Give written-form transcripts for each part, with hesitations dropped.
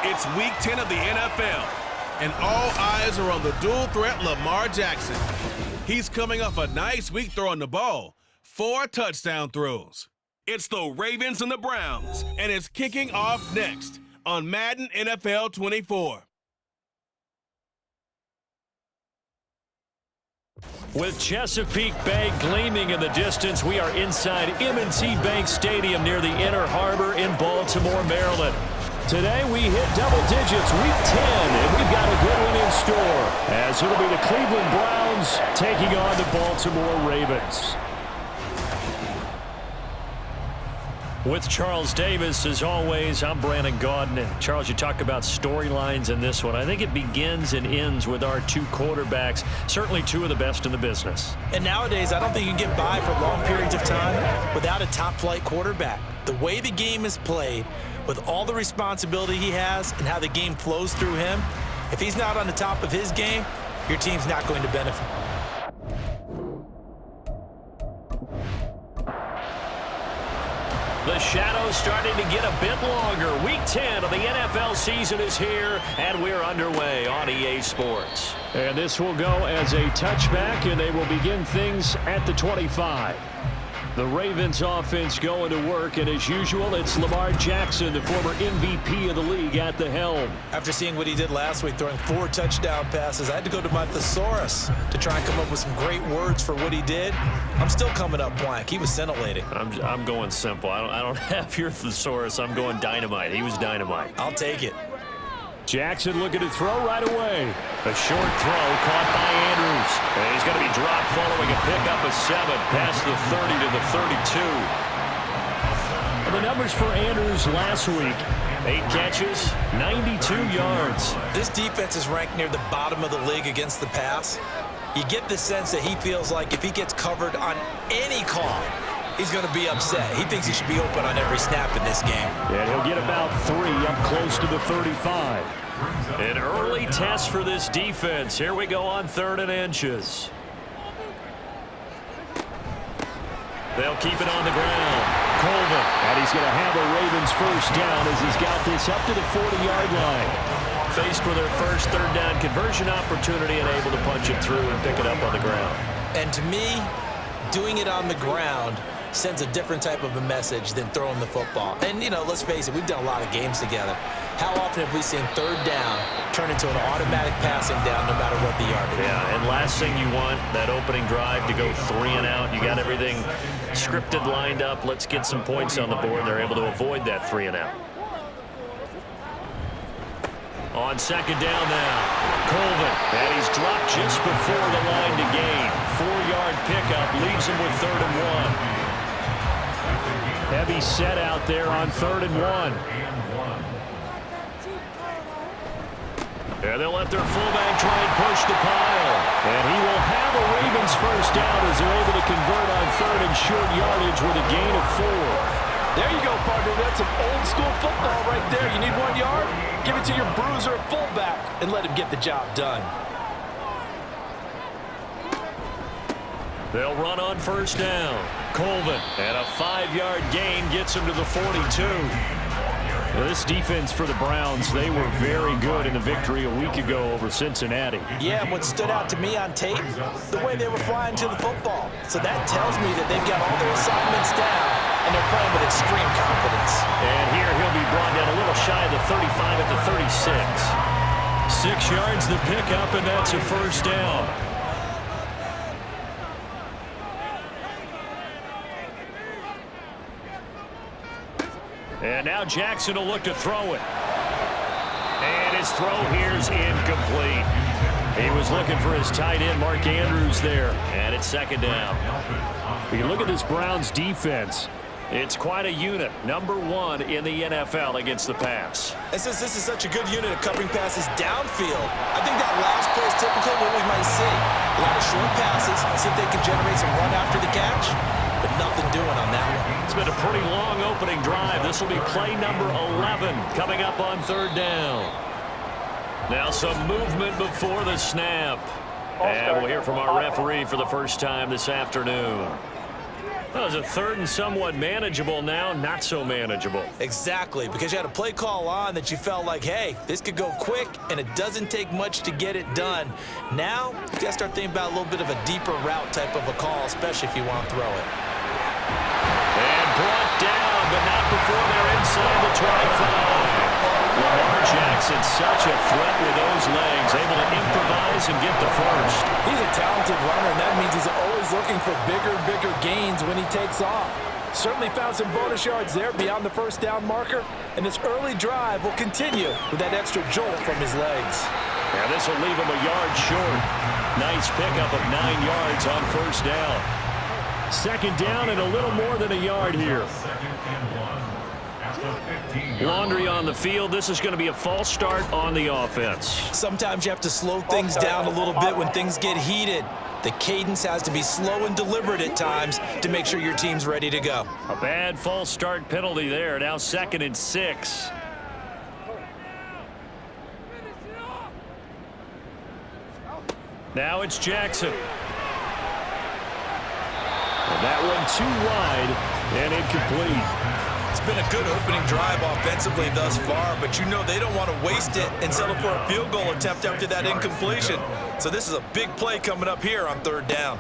It's Week 10 of the NFL, and all eyes are on the dual threat Lamar Jackson. He's coming off a nice week throwing the ball, 4 touchdown throws. It's the Ravens and the Browns, and it's kicking off next on Madden NFL 24. With Chesapeake Bay gleaming in the distance, we are inside M&T Bank Stadium near the Inner Harbor in Baltimore, Maryland. Today we hit double digits, Week 10, and we've got a good one in store, as it'll be the Cleveland Browns taking on the Baltimore Ravens. With Charles Davis, as always, I'm Brandon Gaudin. And Charles, you talk about storylines in this one. I think it begins and ends with our 2 quarterbacks, certainly 2 of the best in the business. And nowadays, I don't think you can get by for long periods of time without a top-flight quarterback. The way the game is played, with all the responsibility he has and how the game flows through him, if he's not on the top of his game, your team's not going to benefit. The shadow's starting to get a bit longer. Week 10 of the NFL season is here, and we're underway on EA Sports. And this will go as a touchback, and they will begin things at the 25. The Ravens offense going to work, and as usual, it's Lamar Jackson, the former MVP of the league, at the helm. After seeing what he did last week, throwing 4 touchdown passes, I had to go to my thesaurus to try and come up with some great words for what he did. I'm still coming up blank. He was scintillating. I'm going simple. I don't have your thesaurus. I'm going dynamite. He was dynamite. I'll take it. Jackson looking to throw right away. A short throw caught by Andrews. And he's going to be dropped following a pickup of 7 past the 30 to the 32. And the numbers for Andrews last week: 8 catches, 92 yards. This defense is ranked near the bottom of the league against the pass. You get the sense that he feels like if he gets covered on any call, he's going to be upset. He thinks he should be open on every snap in this game. And he'll get about 3 up close to the 35. An early test for this defense. Here we go on 3rd and inches. They'll keep it on the ground. Colvin. And he's going to have a Ravens first down as he's got this up to the 40-yard line. Faced with their first 3rd down conversion opportunity and able to punch it through and pick it up on the ground. And to me, doing it on the ground sends a different type of a message than throwing the football. And, you know, let's face it, we've done a lot of games together. How often have we seen 3rd down turn into an automatic passing down no matter what the yardage? Yeah, and last thing you want, that opening drive to go 3 and out. You got everything scripted, lined up. Let's get some points on the board. They're able to avoid that 3 and out. On 2nd down now, Colvin, and he's dropped just before the line to gain. 4-yard pickup leaves him with 3rd and 1. Heavy set out there on 3rd and 1. And they'll let their fullback try and push the pile. And he will have a Ravens first down as they're able to convert on 3rd and short yardage with a gain of 4. There you go, partner. That's some old-school football right there. You need 1 yard? Give it to your bruiser fullback and let him get the job done. They'll run on first down. Colvin, and a 5-yard gain gets him to the 42. Well, this defense for the Browns, they were very good in the victory a week ago over Cincinnati. Yeah, and what stood out to me on tape, the way they were flying to the football. So that tells me that they've got all their assignments down, and they're playing with extreme confidence. And here he'll be brought down a little shy of the 35 at the 36. 6 yards the pickup, and that's a first down. And now Jackson will look to throw it. And his throw here's incomplete. He was looking for his tight end, Mark Andrews, there. And it's 2nd down. When you look at this Browns defense, it's quite a unit. Number 1 in the NFL against the pass. And since this is such a good unit of covering passes downfield, I think that last play is typical of what we might see. A lot of short passes, see if they can generate some run after the catch, but nothing doing on that one. It's been a pretty long opening drive. This will be play number 11 coming up on 3rd down. Now some movement before the snap. And we'll hear from our referee for the first time this afternoon. Well, it was a third and somewhat manageable now, not so manageable. Exactly, because you had a play call on that you felt like, hey, this could go quick, and it doesn't take much to get it done. Now, you got to start thinking about a little bit of a deeper route type of a call, especially if you want to throw it. And brought down, but not before they're inside the 25. Lamar Jackson, such a threat with those legs, able to improvise and get the first. He's a talented runner, and that means he's always looking for bigger gains when he takes off. Certainly found some bonus yards there beyond the first down marker, and this early drive will continue with that extra jolt from his legs. Yeah, this will leave him a yard short. Nice pickup of 9 yards on first down. Second down and a little more than a yard here. Laundry on the field. This is going to be a false start on the offense. Sometimes you have to slow things down a little bit when things get heated. The cadence has to be slow and deliberate at times to make sure your team's ready to go. A bad false start penalty there. Now 2nd and 6. Now it's Jackson. And that one too wide and incomplete. It's been a good opening drive offensively thus far, but you know they don't want to waste it and settle for a field goal attempt after that incompletion. So this is a big play coming up here on 3rd down.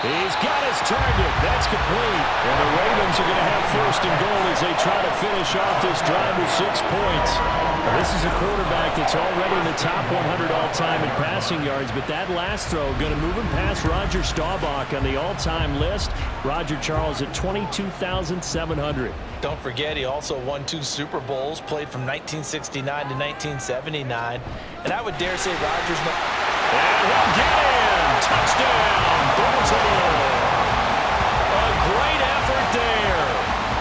He's got his target. That's complete. And the Ravens are going to have 1st and goal as they try to finish off this drive with 6 points. Now, this is a quarterback that's already in the top 100 all-time in passing yards, but that last throw going to move him past Roger Staubach on the all-time list. Roger Charles at 22,700. Don't forget, he also won 2 Super Bowls, played from 1969 to 1979. And I would dare say Rodgers... And he'll get in! Touchdown, Baltimore! A great effort there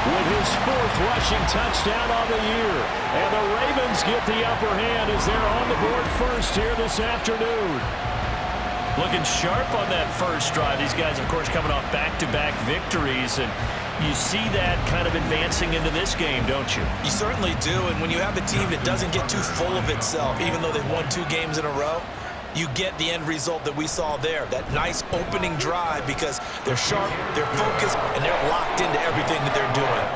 with his 4th rushing touchdown on the year. And the Ravens get the upper hand as they're on the board first here this afternoon. Looking sharp on that first drive. These guys, of course, coming off back-to-back victories, and you see that kind of advancing into this game, don't you? You certainly do, and when you have a team that doesn't get too full of itself, even though they've won 2 games in a row, you get the end result that we saw there, that nice opening drive, because they're sharp, they're focused, and they're locked into everything that they're doing.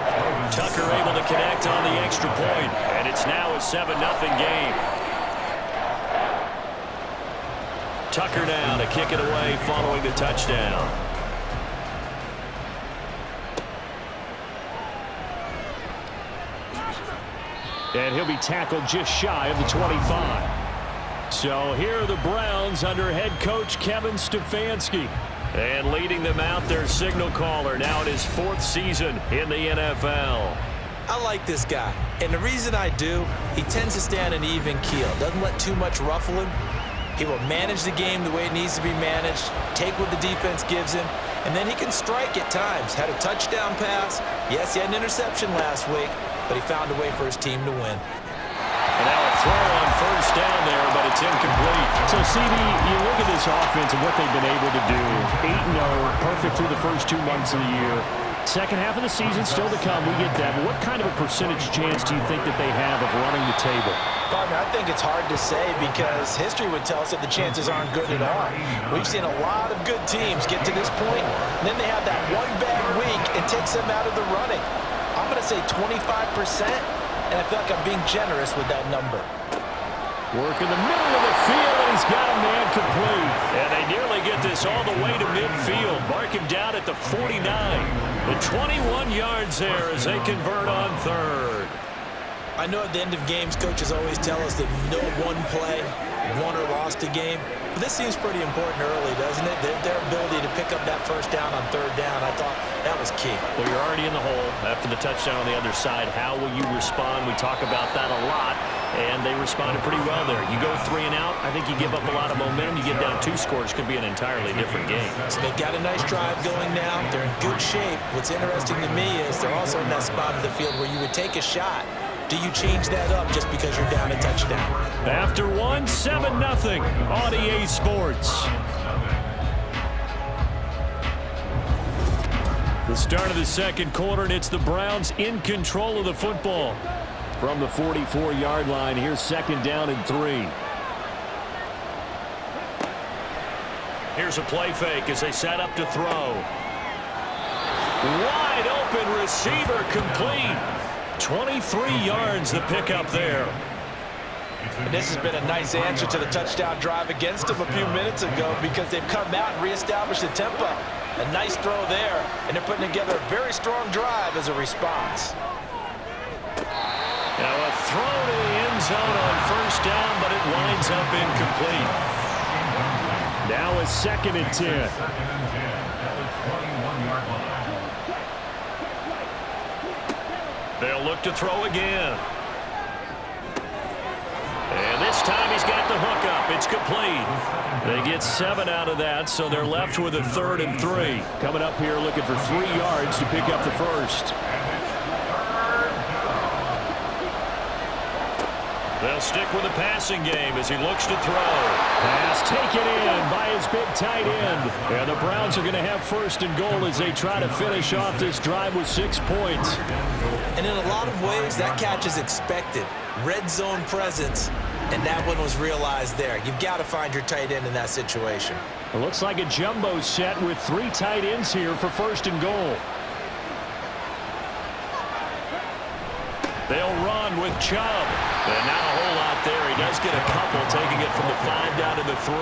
Tucker able to connect on the extra point, and it's now a 7-0 game. Tucker now to kick it away following the touchdown. And he'll be tackled just shy of the 25. So here are the Browns under head coach Kevin Stefanski. And leading them out, their signal caller, now in his 4th season in the NFL. I like this guy, and the reason I do, he tends to stay on an even keel. Doesn't let too much ruffle him. He will manage the game the way it needs to be managed, take what the defense gives him, and then he can strike at times. Had a touchdown pass. Yes, he had an interception last week, but he found a way for his team to win. And now a throw on first down there, but it's incomplete. So, CD, you look at this offense and what they've been able to do. 8-0, perfect through the first 2 months of the year. Second half of the season still to come. We get that. But what kind of a percentage chance do you think that they have of running the table? Partner, I think it's hard to say because history would tell us that the chances aren't good at all. We've seen a lot of good teams get to this point, and then they have that one bad week and takes them out of the running. I'm going to say 25%. And I feel like I'm being generous with that number. Work in the middle of the field, and he's got a man complete. And they nearly get this all the way to midfield. Mark him down at the 49. The 21 yards there as they convert on 3rd. I know at the end of games, coaches always tell us that no one play won or lost a game. But this seems pretty important early, doesn't it? Their ability to pick up that first down on 3rd down, I thought that was key. Well, you're already in the hole after the touchdown on the other side. How will you respond? We talk about that a lot, and they responded pretty well there. You go 3 and out, I think you give up a lot of momentum. You get down 2 scores, could be an entirely different game. So they've got a nice drive going now. They're in good shape. What's interesting to me is they're also in that spot of the field where you would take a shot. Do you change that up just because you're down a touchdown? After 1, 7-0 on EA Sports. The start of the second quarter, and it's the Browns in control of the football. From the 44-yard line, here's 2nd down and 3. Here's a play fake as they set up to throw. Wide open receiver complete. 23 yards the pickup there. And this has been a nice answer to the touchdown drive against them a few minutes ago because they've come out and reestablished the tempo. A nice throw there, and they're putting together a very strong drive as a response. Now a throw to the end zone on first down, but it winds up incomplete. Now a 2nd and 10. They'll look to throw again. And this time he's got the hook up. It's complete. They get 7 out of that, so they're left with a 3rd and 3. Coming up here looking for 3 yards to pick up the first. They'll stick with the passing game as he looks to throw. Pass taken in by his big tight end. And the Browns are going to have 1st and goal as they try to finish off this drive with 6 points. And in a lot of ways, that catch is expected. Red zone presence, and that one was realized there. You've got to find your tight end in that situation. It looks like a jumbo set with 3 tight ends here for 1st and goal. They'll run with Chubb. And not a whole lot there. He does get a couple, taking it from the 5 down to the 3.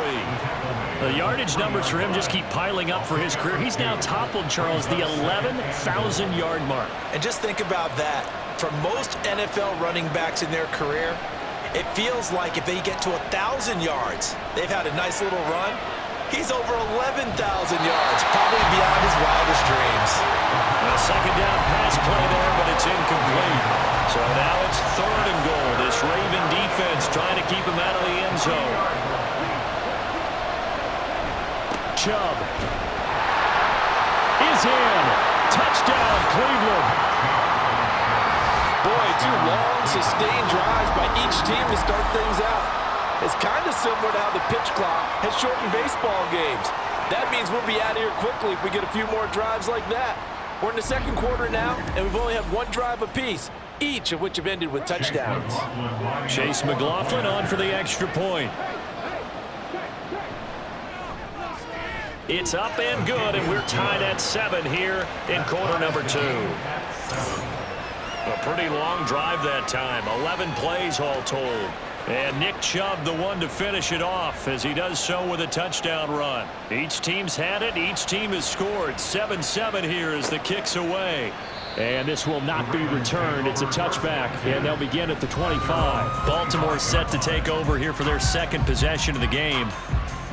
The yardage numbers for him just keep piling up for his career. He's now toppled, Charles, the 11,000-yard mark. And just think about that. For most NFL running backs in their career, it feels like if they get to 1,000 yards, they've had a nice little run. He's over 11,000 yards, probably beyond his wildest dreams. A 2nd down pass play there, but it's incomplete. So now it's 3rd and goal. This Raven defense trying to keep him out of the end zone. Chubb is in. Touchdown, Cleveland. Boy, 2 long, sustained drives by each team to start things out. It's kind of similar to how the pitch clock has shortened baseball games. That means we'll be out of here quickly if we get a few more drives like that. We're in the 2nd quarter now, and we've only had 1 drive apiece, each of which have ended with touchdowns. Chase McLaughlin on for the extra point. It's up and good, and we're tied at 7 here in quarter number 2. A pretty long drive that time, 11 plays all told. And Nick Chubb, the one to finish it off, as he does so with a touchdown run. Each team's had it. Each team has scored. 7-7 here as the kick's away. And this will not be returned. It's a touchback, and they'll begin at the 25. Baltimore set to take over here for their 2nd possession of the game.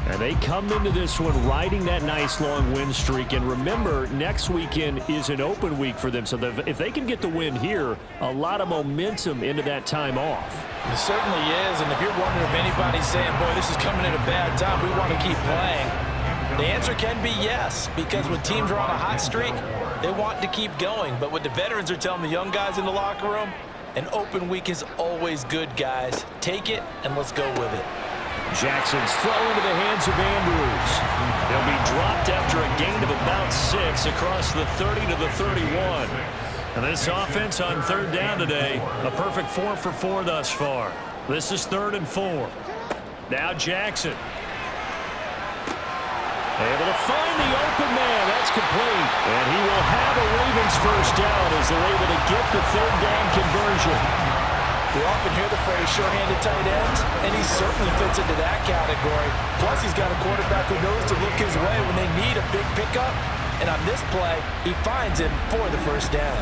And they come into this one riding that nice long win streak. And remember, next weekend is an open week for them. So if they can get the win here, a lot of momentum into that time off. It certainly is. And if you're wondering if anybody's saying, boy, this is coming at a bad time, we want to keep playing, the answer can be yes. Because when teams are on a hot streak, they want to keep going. But what the veterans are telling the young guys in the locker room, an open week is always good, guys. Take it, and let's go with it. Jackson's throw into the hands of Andrews. They'll be dropped after a gain of about 6 across the 30 to the 31. And this offense on 3rd down today, a perfect 4 for 4 thus far. This is 3rd and 4. Now Jackson. Able to find the open man. That's complete. And he will have a Ravens first down as they're able to get the 3rd down conversion. We often hear the phrase sure-handed tight ends, and he certainly fits into that category. Plus, he's got a quarterback who knows to look his way when they need a big pickup. And on this play, he finds him for the first down.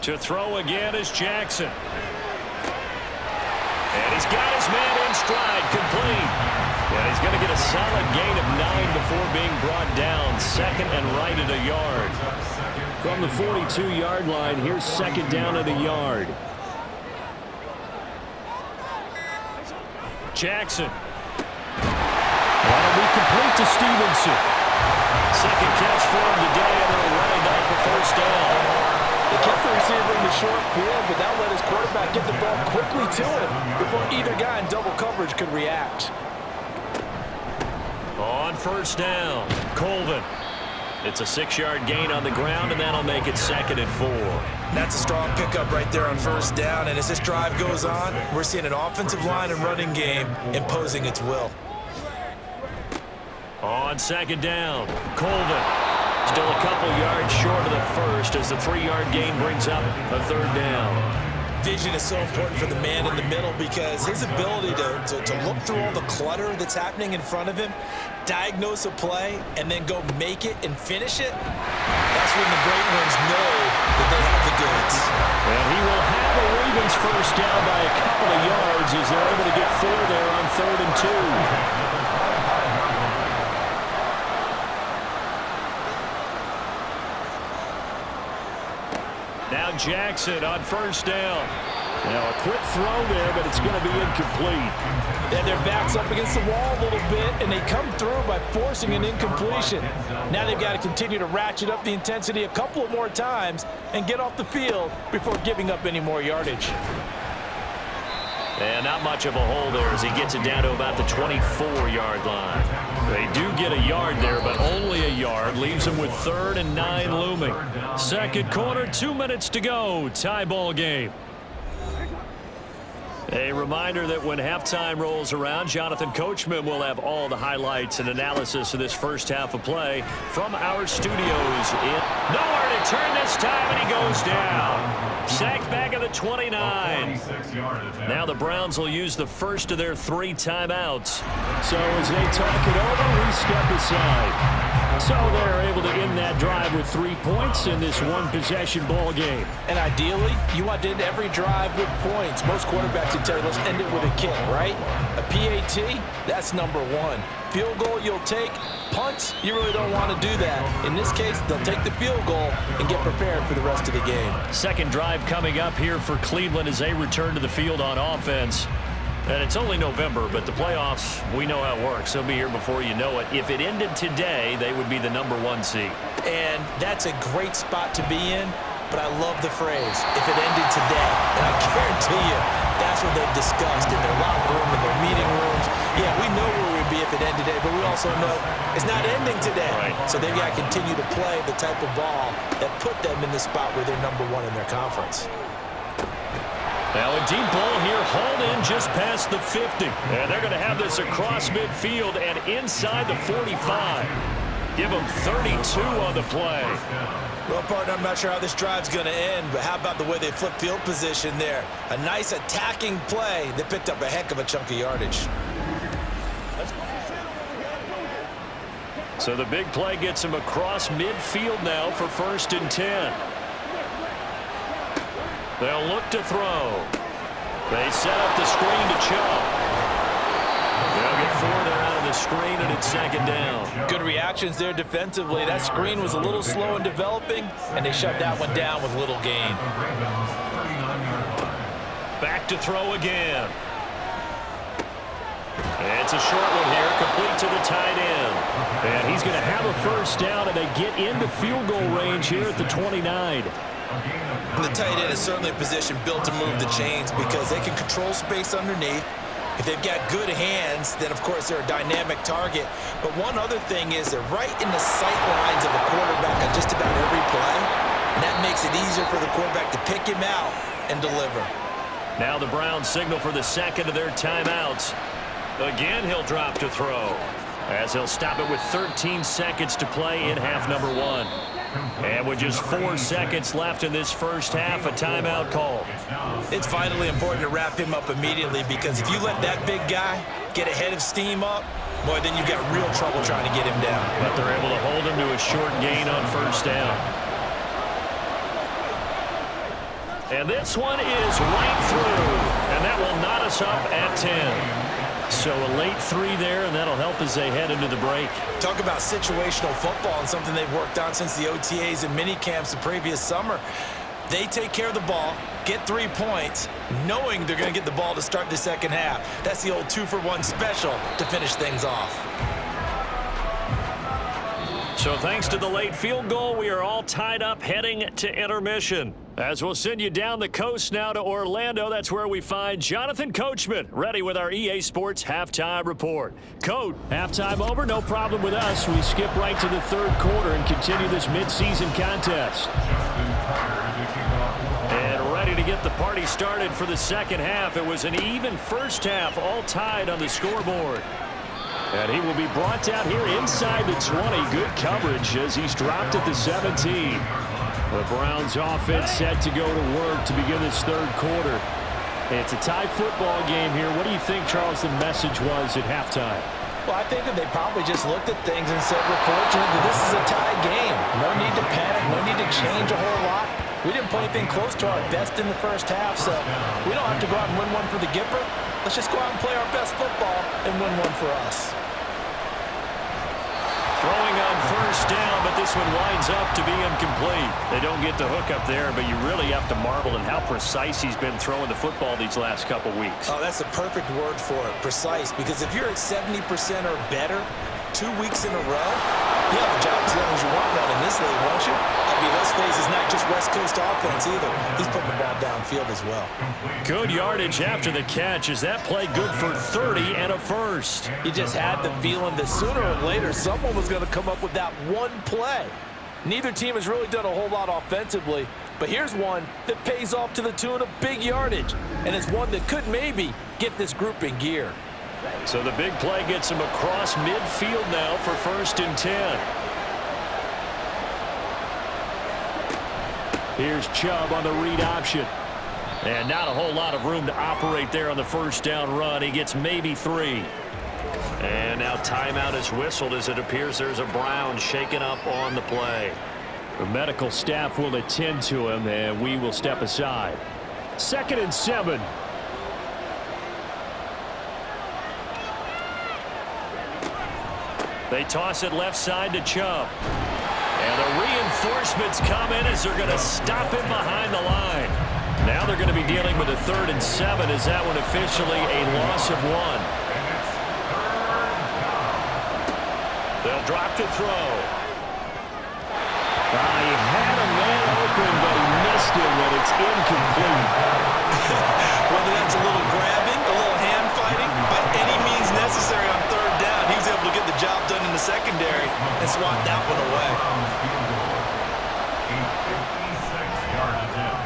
To throw again is Jackson. And he's got his man in stride, complete. And he's going to get a solid gain of 9 before being brought down. 2nd and right at a yard. From the 42-yard line, here's 2nd down at a yard. Jackson. That'll be complete to Stevenson. 2nd catch for him today, and they'll wind up the first down. They kept the receiver in the short field, but that let his quarterback get the ball quickly to him before either guy in double coverage could react. On first down, Colvin. It's a 6-yard gain on the ground, and that'll make it 2nd and 4. That's a strong pickup right there on first down, and as this drive goes on, we're seeing an offensive line and running game imposing its will. On 2nd down, Colvin. Still a couple yards short of the first as the 3-yard gain brings up a 3rd down. Vision is so important for the man in the middle because his ability to look through all the clutter that's happening in front of him, diagnose a play, and then go make it and finish it, that's when the great ones know that they have the goods. And he will have a Ravens first down by a couple of yards as they're able to get 4 there on 3rd and 2. Now Jackson on first down. Now a quick throw there, but it's going to be incomplete. And their back's up against the wall a little bit, and they come through by forcing an incompletion. Now they've got to continue to ratchet up the intensity a couple of more times and get off the field before giving up any more yardage. And not much of a hole there as he gets it down to about the 24-yard line. They do get a yard there, but only a yard. Leaves them with 3rd and 9 looming. 2nd quarter, 2 minutes to go. Tie ball game. A reminder that when halftime rolls around, Jonathan Coachman will have all the highlights and analysis of this first half of play from our studios. Nowhere to turn this time, and he goes down. Sacked back at the 29. Now the Browns will use the first of their 3 timeouts. So as they talk it over, we step aside. So they're able to end that drive with 3 points in this one-possession ball game. And ideally, you want to end every drive with points. Most quarterbacks would tell you, let's end it with a kick, right? A PAT, that's number 1. Field goal you'll take. Punts, you really don't want to do that. In this case, they'll take the field goal and get prepared for the rest of the game. Second drive coming up here for Cleveland as they return to the field on offense. And it's only November, but the playoffs, we know how it works. They'll be here before you know it. If it ended today, they would be the number 1 seed. And that's a great spot to be in, but I love the phrase, if it ended today. And I guarantee you, that's what they've discussed in their locker room, in their meeting rooms. Yeah, we know where we'd be if it ended today, but we also know it's not ending today. Right. So they've got to continue to play the type of ball that put them in the spot where they're number 1 in their conference. Now a deep ball here, hauled in just past the 50. And they're going to have this across midfield and inside the 45. Give them 32 on the play. Well, partner, I'm not sure how this drive's going to end, but how about the way they flip field position there? A nice attacking play that picked up a heck of a chunk of yardage. So the big play gets him across midfield now for 1st and 10. They'll look to throw. They set up the screen to Chubb. They'll get 4 there out of the screen, and it's 2nd down. Good reactions there defensively. That screen was a little slow in developing, and they shut that one down with little gain. Back to throw again. It's a short one here, complete to the tight end. And he's going to have a first down, and they get into field goal range here at the 29. The tight end is certainly a position built to move the chains because they can control space underneath. If they've got good hands, then of course they're a dynamic target. But one other thing is they're right in the sight lines of a quarterback on just about every play. And that makes it easier for the quarterback to pick him out and deliver. Now the Browns signal for the 2nd of their timeouts. Again, he'll drop to throw as he'll stop it with 13 seconds to play in half number 1. And with just 4 seconds left in this first half, a timeout call. It's vitally important to wrap him up immediately because if you let that big guy get ahead of steam up, boy, then you've got real trouble trying to get him down. But they're able to hold him to a short gain on first down. And this one is right through, and that will knot us up at 10. So a late 3 there, and that'll help as they head into the break. Talk about situational football and something they've worked on since the OTAs and mini camps the previous summer. They take care of the ball, get 3 points, knowing they're going to get the ball to start the second half. That's the old 2-for-1 special to finish things off. So thanks to the late field goal, we are all tied up heading to intermission. As we'll send you down the coast now to Orlando, that's where we find Jonathan Coachman, ready with our EA Sports Halftime Report. Coach, halftime over, no problem with us. We skip right to the third quarter and continue this midseason contest. And ready to get the party started for the second half. It was an even first half, all tied on the scoreboard. And he will be brought down here inside the 20. Good coverage as he's dropped at the 17. The Browns offense set to go to work to begin this third quarter. It's a tie football game here. What do you think, Charles, the message was at halftime? Well, I think that they probably just looked at things and said, we're fortunate that this is a tie game. No need to panic, no need to change a whole lot. We didn't play anything close to our best in the first half, so we don't have to go out and win one for the Gipper. Let's just go out and play our best football and win one for us. Throwing on first down, but this one winds up to be incomplete. They don't get the hook up there, but you really have to marvel at how precise he's been throwing the football these last couple weeks. Oh, that's the perfect word for it, precise, because if you're at 70% or better 2 weeks in a row, you have a job as long as you want one in this league, won't you? I mean, let's face it, it's not just West Coast offense either. He's putting the ball downfield as well. Good yardage after the catch. Is that play good for 30 and a first? You just had the feeling that sooner or later someone was going to come up with that one play. Neither team has really done a whole lot offensively, but here's one that pays off to the tune of big yardage, and it's one that could maybe get this group in gear. So the big play gets him across midfield now for 1st and 10. Here's Chubb on the read option. And not a whole lot of room to operate there on the first down run. He gets maybe 3. And now timeout is whistled as it appears there's a Brown shaken up on the play. The medical staff will attend to him, and we will step aside. 2nd and 7. They toss it left side to Chubb. And the reinforcements come in as they're going to stop him behind the line. Now they're going to be dealing with a 3rd and 7 as that one officially a loss of 1. They'll drop to throw. He had a man open, but he missed him, and it's incomplete. Whether that's a little grabbing, a little hand fighting, by any means necessary on 3rd down, he was able to get the job done in the secondary and swat that one away.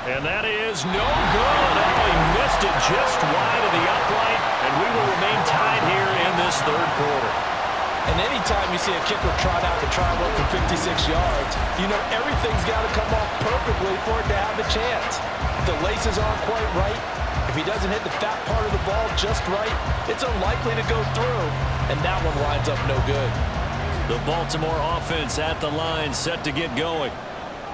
And that is no good. Oh, he missed it just wide of the upright, and we will remain tied here in this third quarter. And anytime you see a kicker trot out and try and run for 56 yards, you know everything's got to come off perfectly for it to have a chance. If the laces aren't quite right, if he doesn't hit the fat part of the ball just right, it's unlikely to go through, and that one winds up no good. The Baltimore offense at the line, set to get going.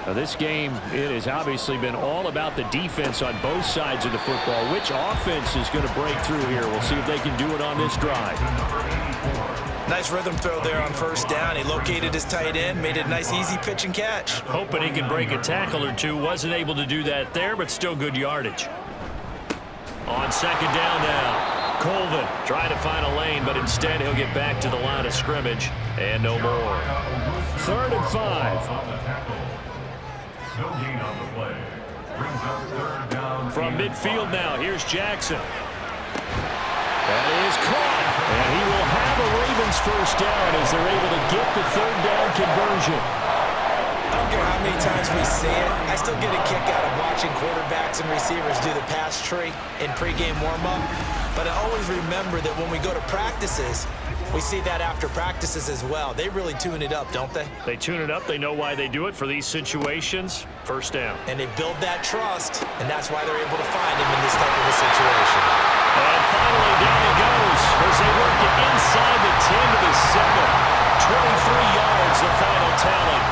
Now this game, it has obviously been all about the defense on both sides of the football. Which offense is going to break through here? We'll see if they can do it on this drive. Nice rhythm throw there on 1st down. He located his tight end, made it a nice easy pitch and catch. Hoping he could break a tackle or two. Wasn't able to do that there, but still good yardage. On 2nd down now, Colvin trying to find a lane, but instead he'll get back to the line of scrimmage and no more. 3rd and 5. From midfield now, here's Jackson. That is caught, and he will have a Ravens 1st down as they're able to get the 3rd down conversion. I don't care how many times we see it, I still get a kick out of watching quarterbacks and receivers do the pass tree in pregame warm-up. But I always remember that when we go to practices, we see that after practices as well. They really tune it up, don't they? They tune it up. They know why they do it for these situations. 1st down. And they build that trust, and that's why they're able to find him in this type of a situation. And finally, down he goes as they work it inside the 10 to the 7. 23 yards, the final tally.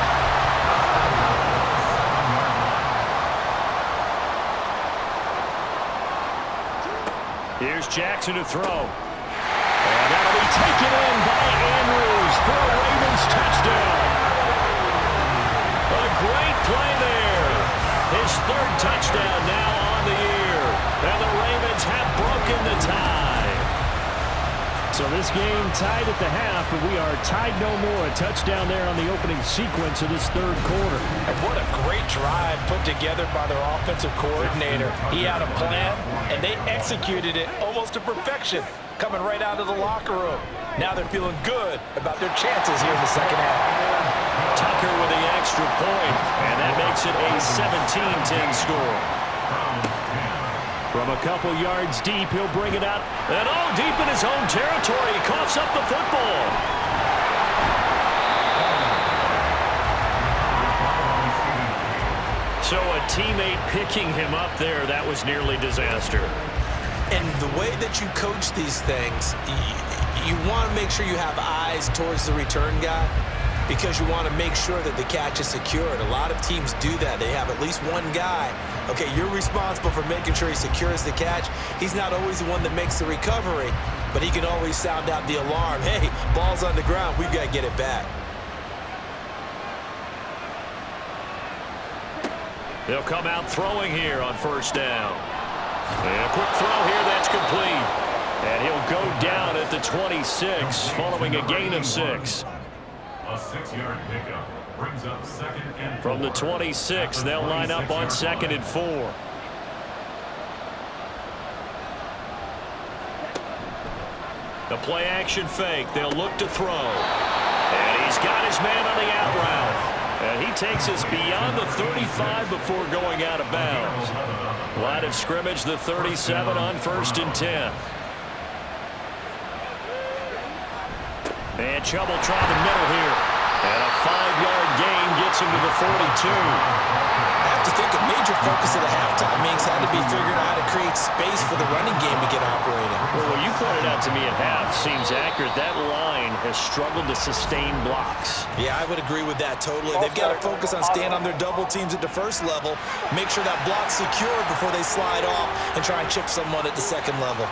Here's Jackson to throw. And that'll be taken in by Andrews for a Ravens touchdown. A great play there. His 3rd touchdown now on the year. And the Ravens have broken the tie. So this game tied at the half, but we are tied no more. A touchdown there on the opening sequence of this third quarter. And what a great drive put together by their offensive coordinator. He had a plan, and they executed it almost to perfection, coming right out of the locker room. Now they're feeling good about their chances here in the second half. Tucker with the extra point, and that makes it a 17-10 score. From a couple yards deep, he'll bring it out. And deep in his own territory, he coughs up the football. So a teammate picking him up there, that was nearly disaster. And the way that you coach these things, you want to make sure you have eyes towards the return guy, because you want to make sure that the catch is secured. A lot of teams do that. They have at least one guy. Okay, you're responsible for making sure he secures the catch. He's not always the one that makes the recovery, but he can always sound out the alarm. Hey, ball's on the ground. We've got to get it back. They'll come out throwing here on first down. And a quick throw here, that's complete. And he'll go down at the 26, following a gain of 6. A 6-yard pickup brings up second and 4. From the 26, they'll line up on 2nd and 4. The play action fake. They'll look to throw. And he's got his man on the out route. And he takes us beyond the 35 before going out of bounds. Line of scrimmage, the 37 on 1st and 10. And Chubb will try the middle here. And a 5-yard gain gets him to the 42. I have to think a major focus of the halftime meetings had to be figuring out how to create space for the running game to get operating. Well, what you pointed out to me at half seems accurate. That line has struggled to sustain blocks. Yeah, I would agree with that totally. They've got to focus on staying on their double teams at the first level, make sure that block's secured before they slide off and try and chip someone at the second level.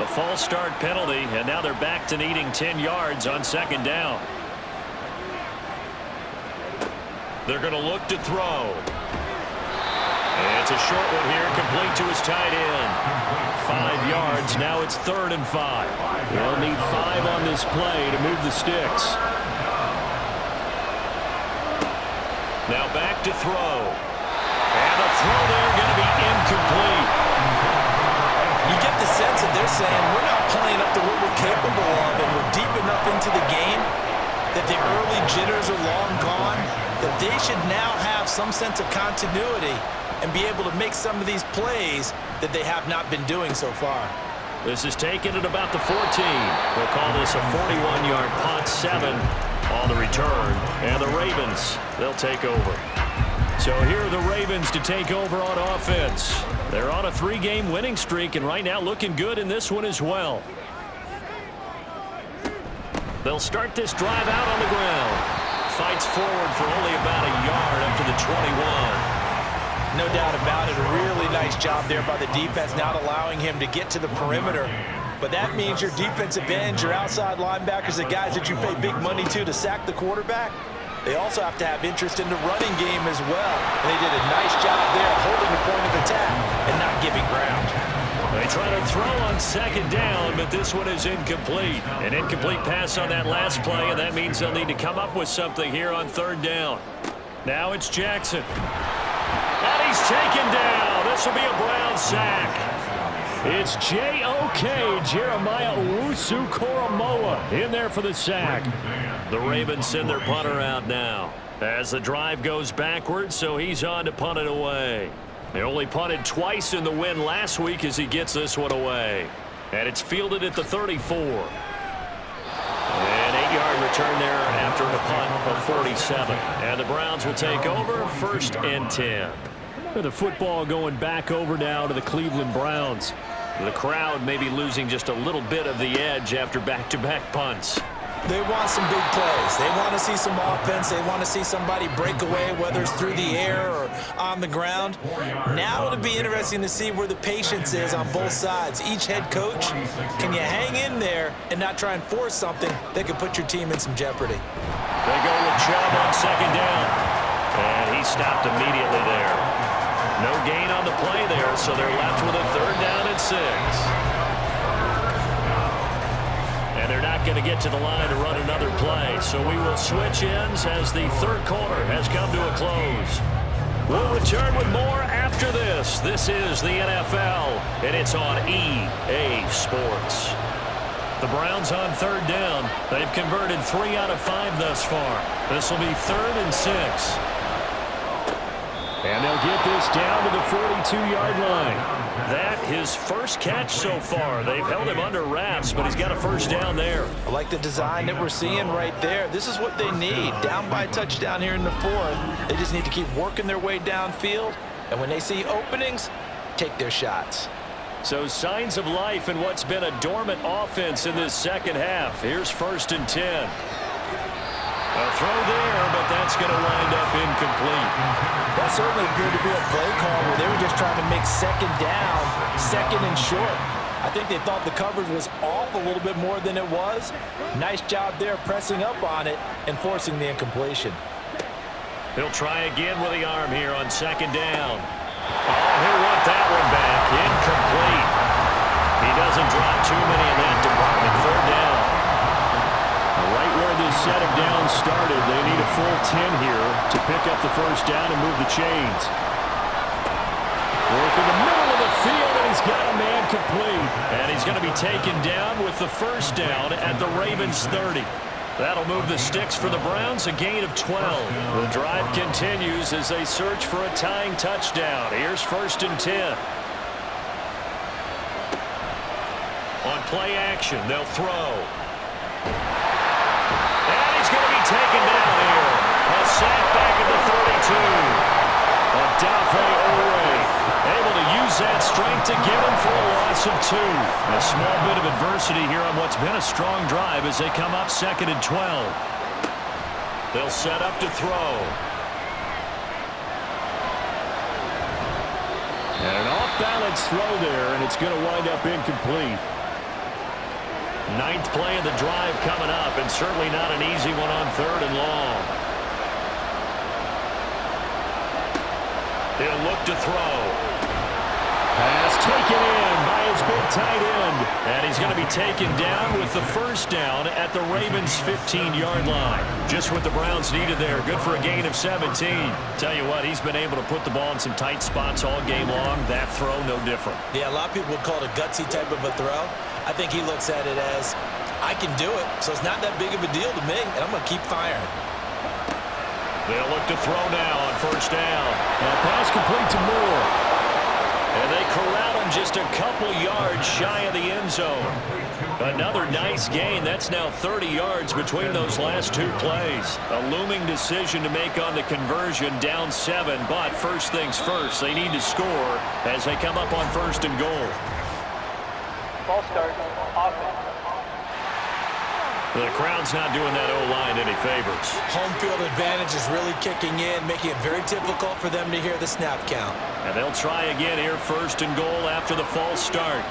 A false start penalty, and now they're back to needing 10 yards on 2nd down. They're going to look to throw. And it's a short one here, complete to his tight end. 5 yards, now it's 3rd and 5. They'll need 5 on this play to move the sticks. Now back to throw. And the throw there going to be incomplete. You get the sense that they're saying we're not playing up to what we're capable of, and we're deep enough into the game that the early jitters are long gone, that they should now have some sense of continuity and be able to make some of these plays that they have not been doing so far. This is taken at about the 14. They'll call this a 41-yard punt, 7 on the return. And the Ravens, they'll take over. So here are the Ravens to take over on offense. They're on a 3-game winning streak, and right now looking good in this one as well. They'll start this drive out on the ground. Fights forward for only about a yard up to the 21. No doubt about it. A really nice job there by the defense, not allowing him to get to the perimeter. But that means your defensive ends, your outside linebackers, the guys that you pay big money to sack the quarterback, they also have to have interest in the running game as well. And they did a nice job there holding the point of attack and not giving ground. They try to throw on 2nd down, but this one is incomplete. An incomplete pass on that last play, and that means they'll need to come up with something here on 3rd down. Now it's Jackson. And he's taken down. This will be a Brown sack. It's J.O.K. Jeremiah Owusu-Koramoah in there for the sack. The Ravens send their punter out now as the drive goes backwards, so he's on to punt it away. They only punted twice in the win last week as he gets this one away. And it's fielded at the 34. An 8-yard return there after a punt of 47. And the Browns will take over 1st and 10. The football going back over now to the Cleveland Browns. The crowd may be losing just a little bit of the edge after back-to-back punts. They want some big plays. They want to see some offense. They want to see somebody break away, whether it's through the air or on the ground. Now it'll be interesting to see where the patience is on both sides. Each head coach, can you hang in there and not try and force something that could put your team in some jeopardy? They go with Chubb on 2nd down. And he stopped immediately there. No gain on the play there, so they're left with a 3rd down and 6. going to get to the line to run another play. So we will switch ends as the third quarter has come to a close. We'll return with more after this. This is the NFL, and it's on EA Sports. The Browns on third down. They've converted 3 out of 5 thus far. This will be 3rd and 6. And they'll get this down to the 42-yard line. That his first catch so far. They've held him under wraps, but he's got a first down there. I like the design that we're seeing right there. This is what they need. Down by a touchdown here in the 4th. They just need to keep working their way downfield. And when they see openings, take their shots. So signs of life in what's been a dormant offense in this second half. Here's 1st and 10. A throw there, but that's going to wind up incomplete. That certainly appeared to be a play call where they were just trying to make second down, 2nd and short. I think they thought the coverage was off a little bit more than it was. Nice job there pressing up on it and forcing the incompletion. He'll try again with the arm here on 2nd down. Oh, he'll want that one back. Incomplete. He doesn't drop too many in that department. 3rd down. Right where this set of downs started, they need a full 10 here to pick up the first down and move the chains. Work in the middle of the field, and he's got a man complete. And he's going to be taken down with the first down at the Ravens' 30. That'll move the sticks for the Browns, a gain of 12. The drive continues as they search for a tying touchdown. Here's 1st and 10. On play action, they'll throw. And he's going to be taken down here. A sack back at the 32. Odafe Oweh able to use that strength to get him for a loss of 2. A small bit of adversity here on what's been a strong drive as they come up 2nd and 12. They'll set up to throw. And an off-balance throw there, and it's going to wind up incomplete. 9th play of the drive coming up, and certainly not an easy one on 3rd and long. He'll look to throw. Pass taken in by his big tight end. And he's going to be taken down with the first down at the Ravens' 15-yard line. Just what the Browns needed there. Good for a gain of 17. Tell you what, he's been able to put the ball in some tight spots all game long. That throw, no different. Yeah, a lot of people would call it a gutsy type of a throw. I think he looks at it as, I can do it, so it's not that big of a deal to me, and I'm going to keep firing. They'll look to throw now on first down. Now pass complete to Moore. And they corral him just a couple yards shy of the end zone. Another nice gain. That's now 30 yards between those last 2 plays. A looming decision to make on the conversion, down 7. But first things first, they need to score as they come up on 1st and goal. Ball start, offense. The crowd's not doing that O-line any favors. Home field advantage is really kicking in, making it very difficult for them to hear the snap count. And they'll try again here, 1st and goal after the false start.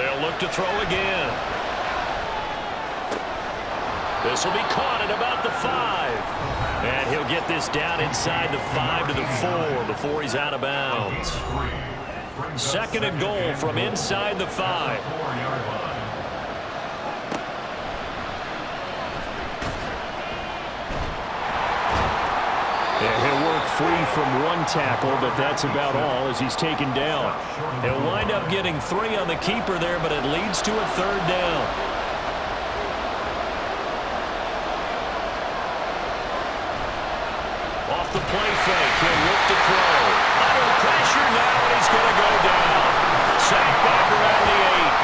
They'll look to throw again. This will be caught at about the 5. And he'll get this down inside the 5 to the 4 before he's out of bounds. 2nd and goal from inside the 5. And he'll work free from 1 tackle, but that's about all as he's taken down. He'll wind up getting 3 on the keeper there, but it leads to a 3rd down. Off the play fake, he'll look to throw. Under pressure now, and he's going to go down. Sacked back around the 8.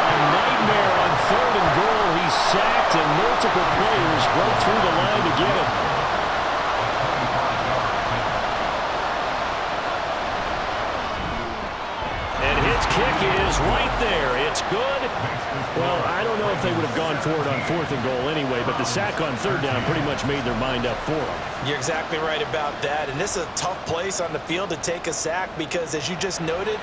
A nightmare on 3rd and goal. He's sacked, and multiple players broke through the line to get him. Kick is right there. It's good. Well, I don't know if they would have gone for it on 4th and goal anyway, but the sack on 3rd down pretty much made their mind up for them. You're exactly right about that. And this is a tough place on the field to take a sack because, as you just noted,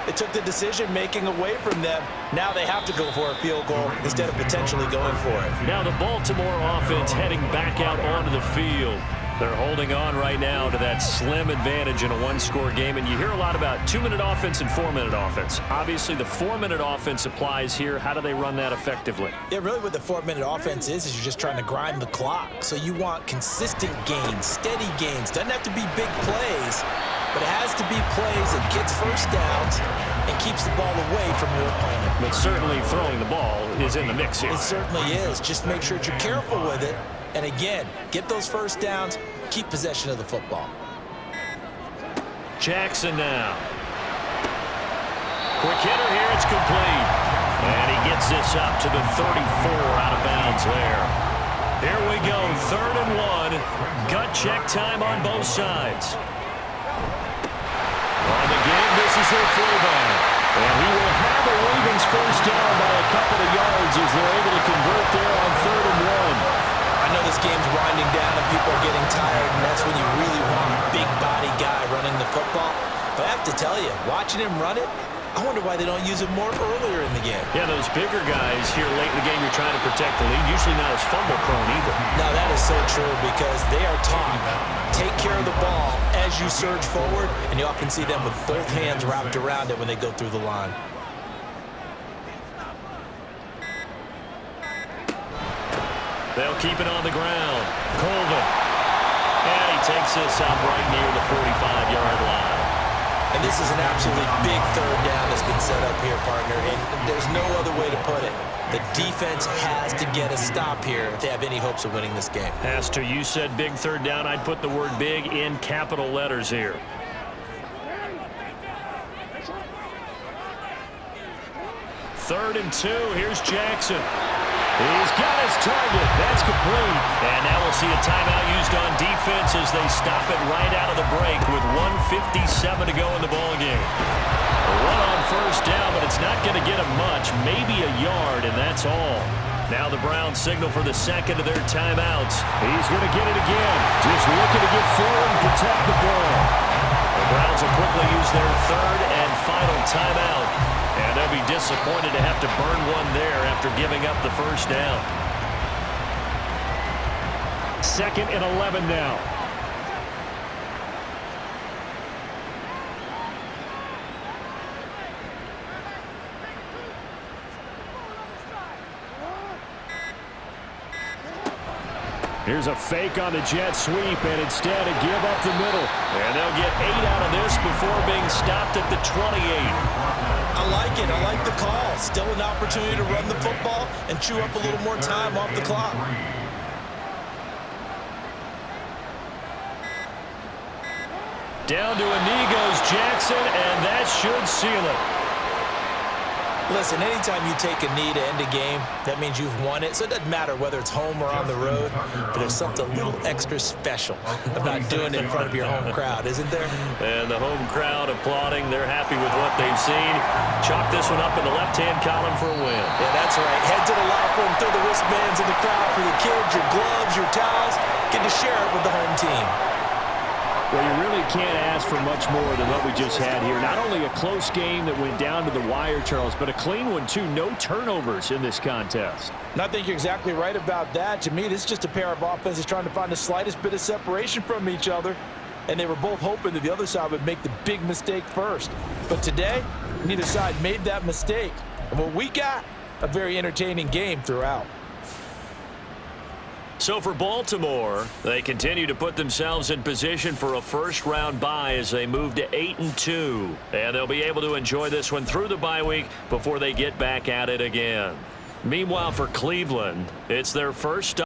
it took the decision-making away from them. Now they have to go for a field goal instead of potentially going for it. Now the Baltimore offense heading back out onto the field. They're holding on right now to that slim advantage in a one-score game, and you hear a lot about 2-minute offense and 4-minute offense. Obviously, the 4-minute offense applies here. How do they run that effectively? Yeah, really what the 4-minute offense is you're just trying to grind the clock. So you want consistent gains, steady gains. Doesn't have to be big plays, but it has to be plays that gets first downs and keeps the ball away from your opponent. But certainly throwing the ball is in the mix here. It certainly is. Just make sure that you're careful with it. And again, get those first downs, keep possession of the football. Jackson now. Quick hitter here, it's complete. And he gets this up to the 34 out of bounds there. Here we go, 3rd and 1. Gut check time on both sides. On the game, this is their fullback. And he will have a Ravens first down by a couple of yards as they're able to convert there on 3rd and 1. I know this game's winding down and people are getting tired, and that's when you really want a big body guy running the football. But I have to tell you, watching him run it, I wonder why they don't use him more earlier in the game. Yeah, those bigger guys here late in the game, you're trying to protect the lead, usually not as fumble prone either. Now that is so true because they are taught, take care of the ball as you surge forward, and you often see them with both hands wrapped around it when they go through the line. They'll keep it on the ground. Colvin. And he takes this up right near the 45-yard line. And this is an absolutely big 3rd down that's been set up here, partner. And there's no other way to put it. The defense has to get a stop here if they have any hopes of winning this game. Pastor, you said big 3rd down. I'd put the word big in capital letters here. Third and 2. Here's Jackson. He's got his target. That's complete. And now we'll see a timeout used on defense as they stop it right out of the break with 1:57 to go in the ballgame. One on first down, but it's not going to get him much. Maybe a yard, and that's all. Now the Browns signal for the second of their timeouts. He's going to get it again. Just looking to get forward and protect the ball. The Browns will quickly use their 3rd and final timeout. And they'll be disappointed to have to burn one there after giving up the first down. 2nd and 11 now. Here's a fake on the jet sweep, and instead a give up the middle. And they'll get 8 out of this before being stopped at the 28. I like it. I like the call. Still an opportunity to run the football and chew up a little more time off the clock. Down to a knee goes Jackson, and that should seal it. Listen, anytime you take a knee to end a game, that means you've won it. So it doesn't matter whether it's home or on the road, but there's something a little extra special about doing it in front of your home crowd, isn't there? And the home crowd applauding. They're happy with what they've seen. Chalk this one up in the left-hand column for a win. Yeah, that's right. Head to the locker room, throw the wristbands in the crowd for the kids, your gloves, your towels. Get to share it with the home team. Well, you really can't ask for much more than what we just had here. Not only a close game that went down to the wire, Charles, but a clean one, too. No turnovers in this contest. And I think you're exactly right about that. To me, this is just a pair of offenses trying to find the slightest bit of separation from each other. And they were both hoping that the other side would make the big mistake first. But today, neither side made that mistake. And what we got, a very entertaining game throughout. So for Baltimore, they continue to put themselves in position for a first-round bye as they move to 8-2. And they'll be able to enjoy this one through the bye week before they get back at it again. Meanwhile, for Cleveland, it's their first